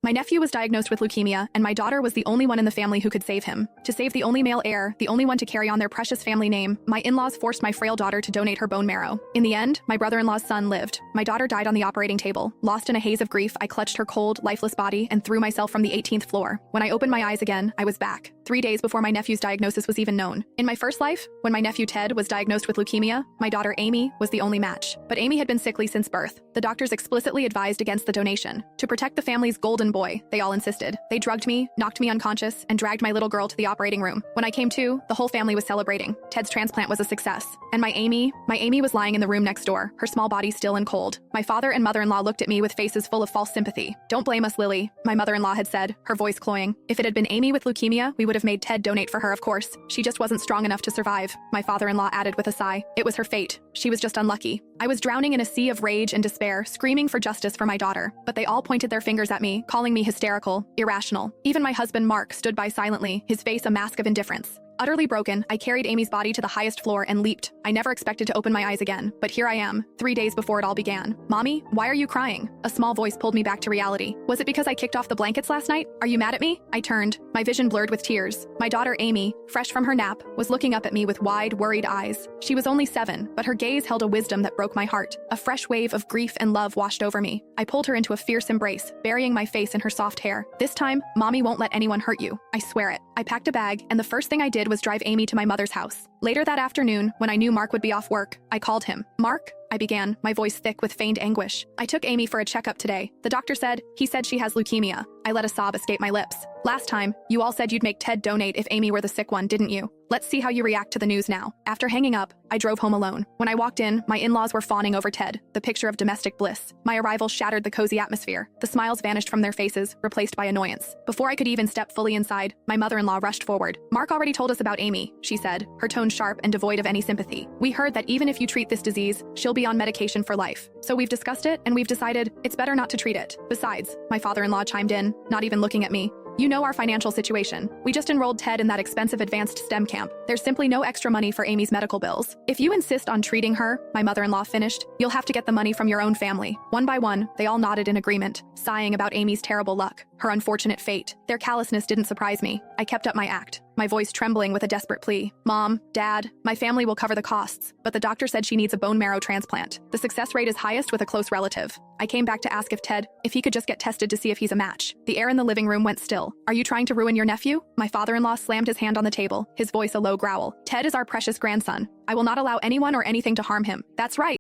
My nephew was diagnosed with leukemia, and my daughter was the only one in the family who could save him. To save the only male heir, the only one to carry on their precious family name, my in-laws forced my frail daughter to donate her bone marrow. In the end, my brother-in-law's son lived. My daughter died on the operating table. Lost in a haze of grief, I clutched her cold, lifeless body and threw myself from the 18th floor. When I opened my eyes again, I was back. 3 days before my nephew's diagnosis was even known. In my first life, when my nephew Ted was diagnosed with leukemia, my daughter Amy was the only match. But Amy had been sickly since birth. The doctors explicitly advised against the donation. To protect the family's golden boy, they all insisted. They drugged me, knocked me unconscious, and dragged my little girl to the operating room. When I came to, the whole family was celebrating. Ted's transplant was a success. And my Amy was lying in the room next door, her small body still and cold. My father and mother-in-law looked at me with faces full of false sympathy. "Don't blame us, Lily," my mother-in-law had said, her voice cloying. "If it had been Amy with leukemia, we would have made Ted donate for her, of course. She just wasn't strong enough to survive," my father-in-law added with a sigh. "It was her fate. She was just unlucky." I was drowning in a sea of rage and despair, screaming for justice for my daughter. But they all pointed their fingers at me, calling me hysterical, irrational. Even my husband Mark stood by silently, his face a mask of indifference. Utterly broken, I carried Amy's body to the highest floor and leaped. I never expected to open my eyes again, but here I am, 3 days before it all began. "Mommy, why are you crying?" A small voice pulled me back to reality. "Was it because I kicked off the blankets last night? Are you mad at me?" I turned, my vision blurred with tears. My daughter Amy, fresh from her nap, was looking up at me with wide, worried eyes. She was only 7, but her gaze held a wisdom that broke my heart. A fresh wave of grief and love washed over me. I pulled her into a fierce embrace, burying my face in her soft hair. "This time, Mommy won't let anyone hurt you. I swear it." I packed a bag, and the first thing I did was drive Amy to my mother's house. Later that afternoon, when I knew Mark would be off work, I called him. "Mark?" I began, my voice thick with feigned anguish. "I took Amy for a checkup today. The doctor said she has leukemia." I let a sob escape my lips. "Last time, you all said you'd make Ted donate if Amy were the sick one, didn't you? Let's see how you react to the news now." After hanging up, I drove home alone. When I walked in, my in-laws were fawning over Ted, the picture of domestic bliss. My arrival shattered the cozy atmosphere. The smiles vanished from their faces, replaced by annoyance. Before I could even step fully inside, my mother-in-law rushed forward. "Mark already told us about Amy," she said, her tone sharp and devoid of any sympathy. "We heard that even if you treat this disease, she'll be on medication for life. So we've discussed it, and we've decided it's better not to treat it. Besides," my father-in-law chimed in, not even looking at me, "you know our financial situation. We just enrolled Ted in that expensive advanced STEM camp. There's simply no extra money for Amy's medical bills. If you insist on treating her," my mother-in-law finished, "you'll have to get the money from your own family." One by one, they all nodded in agreement, sighing about Amy's terrible luck, her unfortunate fate. Their callousness didn't surprise me. I kept up my act, my voice trembling with a desperate plea. "Mom, Dad, my family will cover the costs, but the doctor said she needs a bone marrow transplant. The success rate is highest with a close relative." I came back to ask if he could just get tested to see if he's a match. The air in the living room went still. "Are you trying to ruin your nephew?" My father-in-law slammed his hand on the table, his voice a low growl. "Ted is our precious grandson. I will not allow anyone or anything to harm him." "That's right."